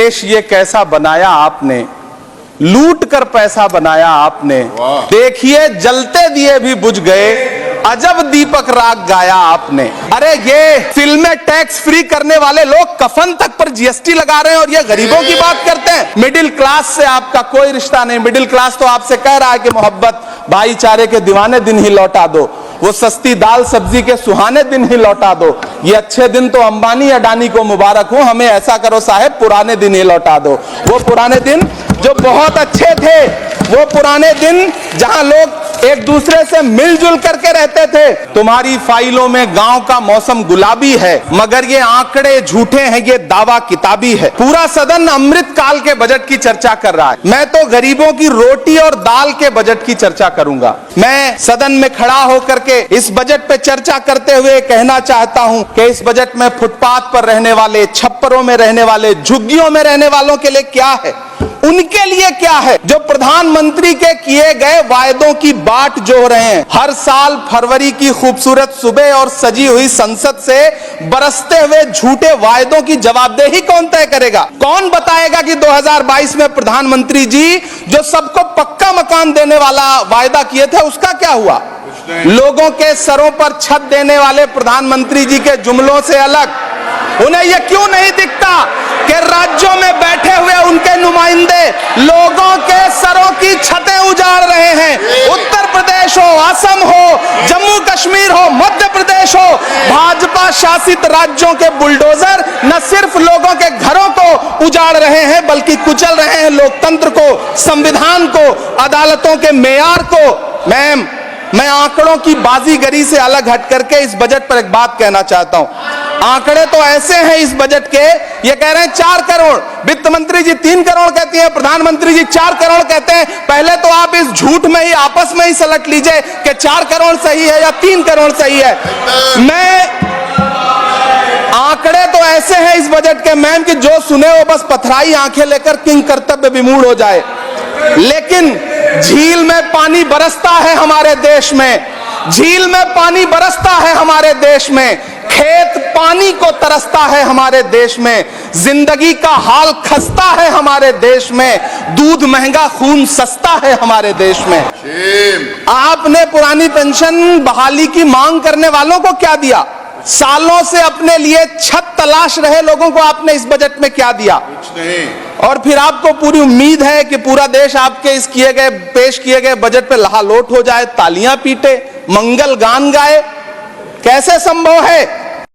देश ये कैसा बनाया आपने, लूट कर पैसा बनाया आपने। देखिए जलते दिए भी बुझ गए, अजब दीपक राग गाया आपने। अरे ये फिल्में टैक्स फ्री करने वाले लोग कफन तक पर जीएसटी लगा रहे हैं और ये गरीबों की बात करते हैं। मिडिल क्लास से आपका कोई रिश्ता नहीं। मिडिल क्लास तो आपसे कह रहा है कि मोहब्बत भाईचारे के दीवाने दिन ही लौटा दो, वो सस्ती दाल सब्जी के सुहाने दिन ही लौटा दो। ये अच्छे दिन तो अंबानी अडानी को मुबारक हो, हमें ऐसा करो साहब पुराने दिन ही लौटा दो। वो पुराने दिन जो बहुत अच्छे थे, वो पुराने दिन जहां लोग एक दूसरे से मिलजुल करके रहते थे। तुम्हारी फाइलों में गांव का मौसम गुलाबी है, मगर ये आंकड़े झूठे हैं, ये दावा किताबी है। पूरा सदन अमृत काल के बजट की चर्चा कर रहा है, मैं तो गरीबों की रोटी और दाल के बजट की चर्चा करूंगा। मैं सदन में खड़ा होकर के इस बजट पे चर्चा करते हुए कहना चाहता हूं कि इस बजट में फुटपाथ पर रहने वाले, छप्परों में रहने वाले, झुग्गियों में रहने वालों के लिए क्या है, उनके लिए क्या है। जो प्रधानमंत्री के किए गए वायदों की बाट जो रहे हैं, हर साल फरवरी की खूबसूरत सुबह और सजी हुई संसद से बरसते हुए झूठे वायदों की जवाबदेही कौन तय करेगा? कौन बताएगा कि 2022 में प्रधानमंत्री जी जो सबको पक्का मकान देने वाला वायदा किए थे उसका क्या हुआ? लोगों के सरों पर छत देने वाले प्रधानमंत्री जी के जुमलों से अलग उन्हें यह क्यों नहीं दिखता कि राज्यों में बैठे हुए उनके नुमाइंदे लोगों के सरों की छतें उजाड़ रहे हैं। उत्तर प्रदेश हो, असम हो, जम्मू कश्मीर हो, मध्य प्रदेश हो, भाजपा शासित राज्यों के बुलडोजर न सिर्फ लोगों के घरों को उजाड़ रहे हैं बल्कि कुचल रहे हैं लोकतंत्र को, संविधान को, अदालतों के मेयार को। मैं आंकड़ों की बाजीगरी से अलग हट करके इस बजट पर एक बात कहना चाहता हूं। आंकड़े तो ऐसे हैं इस बजट के, ये कह रहे हैं 4 करोड़, वित्त मंत्री जी 3 करोड़ कहती है, प्रधानमंत्री जी 4 करोड़ कहते हैं। पहले तो आप इस झूठ में ही आपस में ही सलट लीजिए कि 4 करोड़ सही है या 3 करोड़ सही है। आंकड़े तो ऐसे हैं इस बजट के मैम कि जो सुने वो बस पथराई आंखें लेकर किंग कर्तव्य विमूढ़ हो जाए। लेकिन झील में पानी बरसता है हमारे देश में, झील में पानी बरसता है हमारे देश में, खेत पानी को तरसता है हमारे देश में, जिंदगी का हाल खस्ता है हमारे देश में, दूध महंगा खून सस्ता है हमारे देश में। आपने पुरानी पेंशन बहाली की मांग करने वालों को क्या दिया? सालों से अपने लिए छत तलाश रहे लोगों को आपने इस बजट में क्या दिया? कुछ नहीं। और फिर आपको पूरी उम्मीद है कि पूरा देश आपके इस पेश किए गए बजट पे लहालोट हो जाए, तालियां पीटे, मंगल गान गाए। कैसे संभव है?